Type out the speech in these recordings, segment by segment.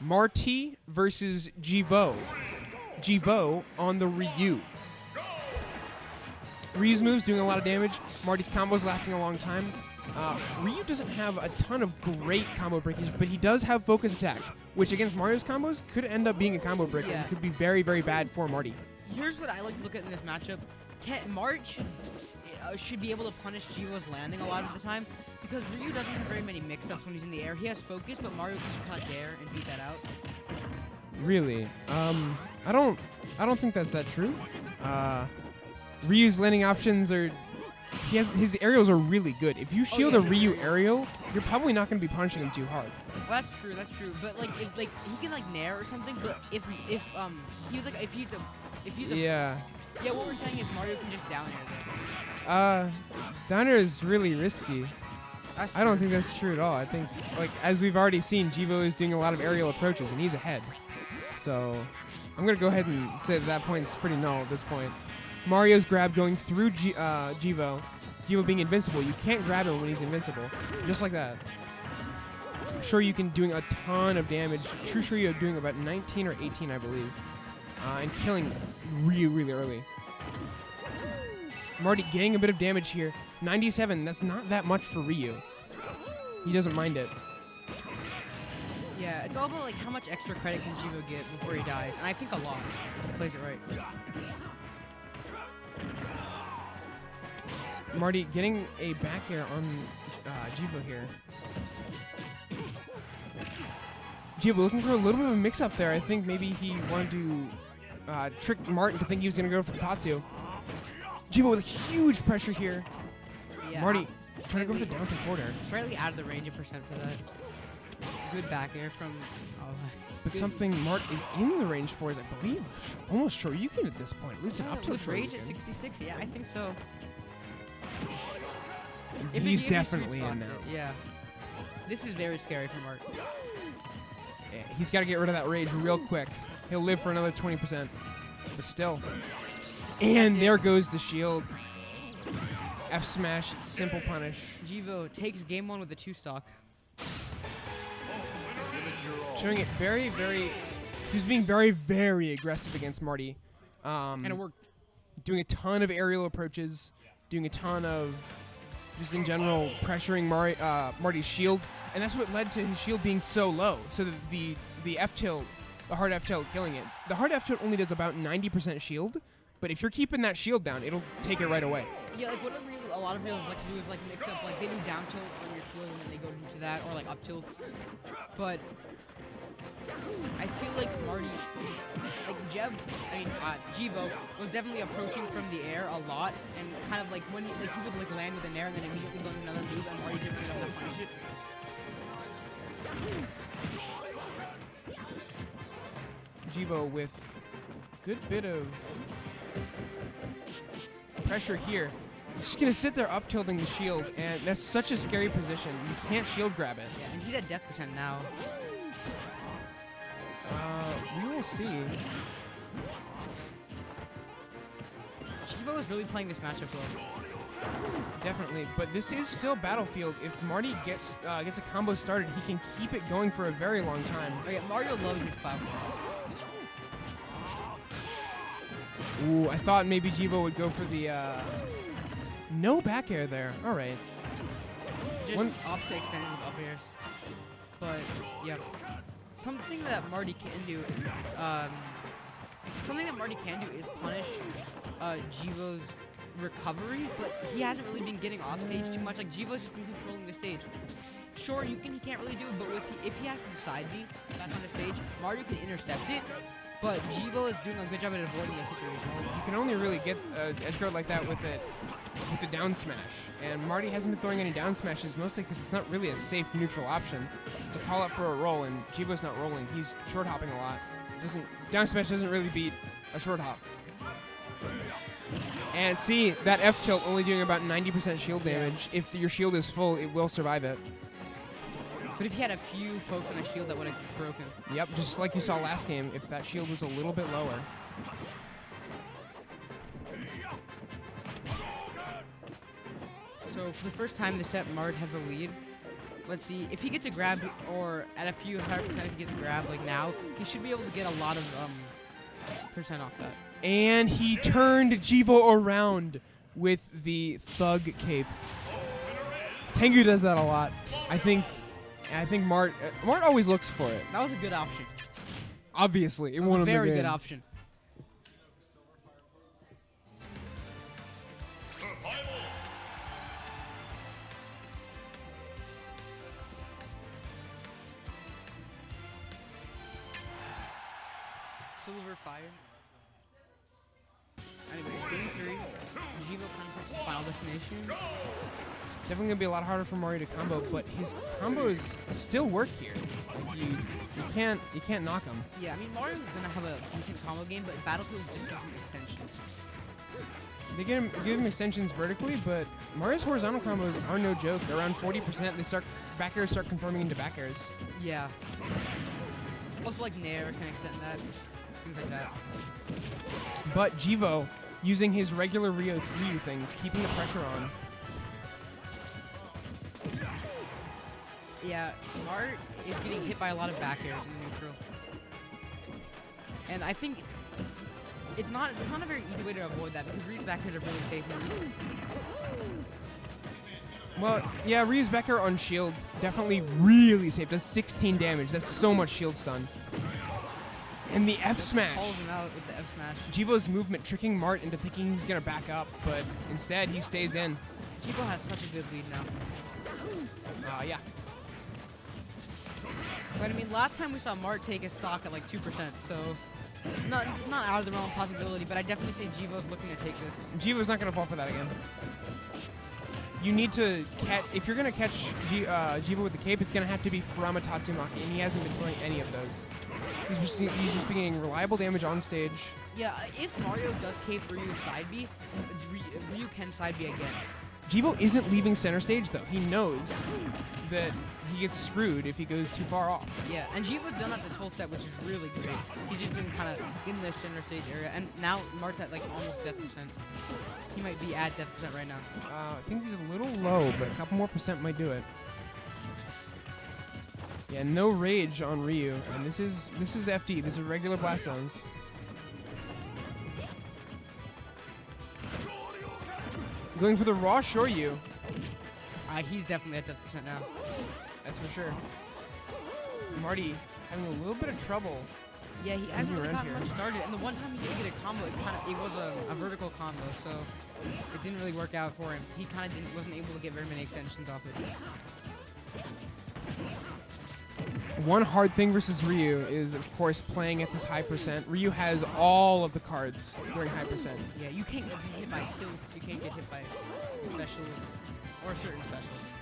Marty versus GVO. GVO on the Ryu. Ryu's moves doing a lot of damage. Marty's combos lasting a long time. Ryu doesn't have a ton of great combo breakage, but he does have focus attack, which against Mario's combos could end up being a combo breaker and could be very, very bad for Marty. Here's what I like to look at in this matchup. Mart should be able to punish GVO's landing a lot of the time, because Ryu doesn't have very many mix-ups when he's in the air. He has focus, but Mario can cut there and beat that out. Really? I don't think that's that true. Ryu's landing options are... his aerials are really good. If you shield a Ryu aerial, you're probably not going to be punishing him too hard. Well, that's true. But like, if he can like nair or something, but if he's what we're saying is Mario can just down air there. Down air is really risky. I don't think that's true at all. I think, like, as we've already seen, GVO is doing a lot of aerial approaches, and he's ahead. So I'm going to go ahead and say that point is pretty null at this point. Mario's grab going through GVO. GVO being invincible. You can't grab him when he's invincible. Just like that. Shoryuken doing a ton of damage. True Shoryu doing about 19 or 18, I believe. And killing Ryu really early. Marty getting a bit of damage here. 97, that's not that much for Ryu. He doesn't mind it. Yeah, it's all about like how much extra credit can GVO get before he dies. And I think a lot. He plays it right. Marty getting a back air on GVO here. GVO looking for a little bit of a mix-up there. I think maybe he wanted to trick Mart into thinking he was going to go for the Tatsu. GVO with huge pressure here. Yeah. Marty trying to go for the down from forward air. Slightly out of the range of percent for that. Good back air from... But something Mart is in the range for is, I believe, almost Shoryuken at this point. At least an up tilt With range at 66, yeah, I think so. He's definitely in now. Yeah. This is very scary for Mart. Yeah, he's got to get rid of that rage real quick. He'll live for another 20%. But still. And there goes the shield. F smash, simple punish. GVO takes game 1 with a 2-stock. Showing it very, very... He was being very, very aggressive against Marty. And it worked. Doing a ton of aerial approaches. Doing a ton of... Just in general, pressuring Marty's shield. And that's what led to his shield being so low. So that the F-tilt, the hard F-tilt killing it. The hard F-tilt only does about 90% shield. But if you're keeping that shield down, it'll take it right away. Yeah, like what a lot of reels like to do is like mix up, like they do down tilt on your shield and then they go into that, or like up tilts. But I feel like Marty, like GVO was definitely approaching from the air a lot, and kind of like when he would like land with an air and then immediately go into another move, and Marty didn't really know how to punish it. GVO with good bit of pressure here. Just gonna sit there up tilting the shield, and that's such a scary position. You can't shield grab it. Yeah, and he's at death percent now. We will see. GVO is really playing this matchup well. Definitely, but this is still Battlefield. If Marty gets a combo started, he can keep it going for a very long time. Oh yeah, Mario loves his platform. Ooh, I thought maybe GVO would go for the no back air there. All right. Just off to extend with up airs. But yeah, something that Marty can do. Is punish GVO's recovery, but he hasn't really been getting off stage too much. Like GVO's just been controlling the stage. Sure, if he can't really do it, but if he has to side B back on the stage, Mario can intercept it. But GVO is doing a good job at avoiding the situation. You can only really get edge guard like that with a down smash, and Marty hasn't been throwing any down smashes, mostly because it's not really a safe neutral option. It's a call up for a roll, and GVO's not rolling. He's short hopping a lot. Down smash doesn't really beat a short hop. And see, that F tilt only doing about 90% shield damage. If your shield is full, it will survive it. But if he had a few pokes on the shield, that would have broken. Yep, just like you saw last game, if that shield was a little bit lower. So for the first time this set, Mart has the lead. Let's see. If he gets a grab, or at a few 100%, if he gets a grab like now, he should be able to get a lot of percent off that. And he turned GVO around with the thug cape. Tengu does that a lot. I think Mart always looks for it. That was a good option. Obviously, it That was won a him the very game. good option. Silver Fire. Anyways, game 3. GVO Conference Final Destination. Definitely gonna be a lot harder for Mario to combo, but his combos still work here. Like you can't knock him. Yeah, I mean Mario's gonna have a decent combo game, but Battlefield just gives him extensions. They give him extensions vertically, but Mario's horizontal combos are no joke. Around 40%, back airs start conforming into back airs. Yeah. Also like Nair can extend that. Things like that. But GVO, using his regular Ryu things, keeping the pressure on. Yeah, Mart is getting hit by a lot of back airs in neutral. And I think it's not a very easy way to avoid that because Ryu's back airs are really safe. Well, yeah, Ryu's back air on shield, definitely really safe. Does 16 damage. That's so much shield stun. And the F smash. Calls him out with the F smash. GVO's movement tricking Mart into thinking he's gonna back up, but instead he stays in. GVO has such a good lead now. Yeah. But I mean, last time we saw Mart take a stock at like 2%, so not out of the realm of possibility. But I definitely think GVO's looking to take this. GVO's not gonna fall for that again. You need to catch, if you're gonna catch GVO with the cape, it's gonna have to be from a Tatsumaki, and he hasn't been throwing any of those. He's just been getting reliable damage on stage. Yeah, if Mario does cape Ryu's side B, Ryu can side B again. GVO isn't leaving center stage though. He knows that he gets screwed if he goes too far off. Yeah, and GVO's done that this whole set, which is really great. He's just been kind of in the center stage area, and now Mart's at like almost death percent. He might be at death percent right now. I think he's a little low, but a couple more percent might do it. Yeah, no rage on Ryu, and this is FD. This is regular blast zones. Going for the raw Shoryu. He's definitely at death percent now. That's for sure. Marty having a little bit of trouble. Yeah, he hasn't really around gotten much started, and the one time he did get a combo, it was a vertical combo, so it didn't really work out for him. He kind of wasn't able to get very many extensions off it. One hard thing versus Ryu is, of course, playing at this high percent. Ryu has all of the cards during high percent. Yeah, you can't get hit by tilt. You can't get hit by specials or certain specials.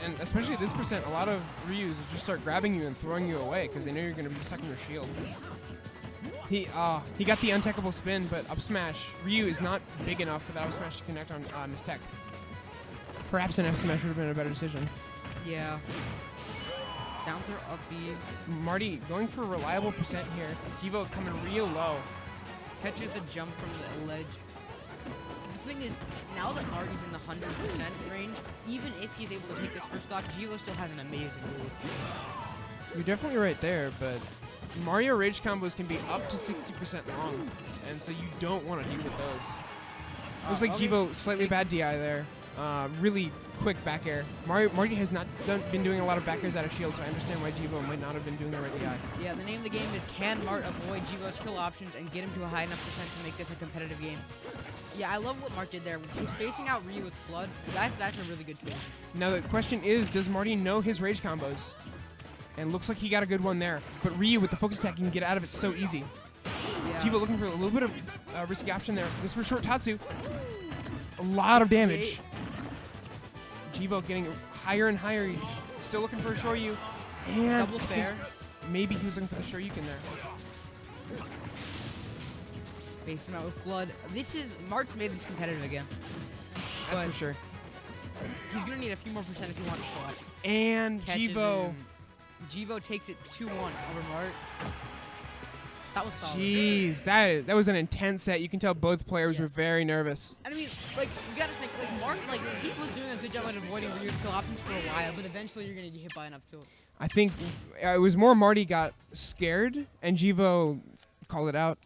And especially at this percent, a lot of Ryus just start grabbing you and throwing you away because they know you're going to be stuck in your shield. He got the untechable spin, but up smash. Ryu is not big enough for that up smash to connect on Miss Tech. Perhaps an F smash would have been a better decision. Yeah. Down throw up B. Marty going for a reliable percent here. GVO coming real low. Catches the jump from the ledge. The thing is, now that Marty's in the 100% range, even if he's able to take this first stock, GVO still has an amazing lead. You're definitely right there, but Mario rage combos can be up to 60% long, and so you don't want to deal with those. Looks like okay. GVO slightly bad DI there. Really quick back air. Marty has not been doing a lot of back airs out of shield, so I understand why GVO might not have been doing the right DI. Yeah, the name of the game is can Mart avoid GVO's kill options and get him to a high enough percent to make this a competitive game. Yeah, I love what Mart did there. He's spacing out Ryu with Flood. That's a really good tool. Now the question is, does Marty know his rage combos? And looks like he got a good one there. But Ryu with the focus attack, you can get out of it so easy. Yeah. GVO looking for a little bit of risky option there. This for short Tatsu. A lot of damage. GVO getting higher and higher. He's still looking for a Shoryu. And double fair. Maybe he was looking for the Shoryuken there. Facing out with Flood. Mart's made this competitive again. That's for sure. He's gonna need a few more percent if he wants to collect. And Catches GVO. him. GVO takes it 2-1 over Mart. That was solid. Jeez, that was an intense set. You can tell both players were very nervous. And I mean, like, you gotta think, like, Mart Mart, like, he was doing a good job at avoiding weird kill options for a while, but eventually you're gonna get hit by enough tilt. I think it was more Marty got scared and GVO called it out.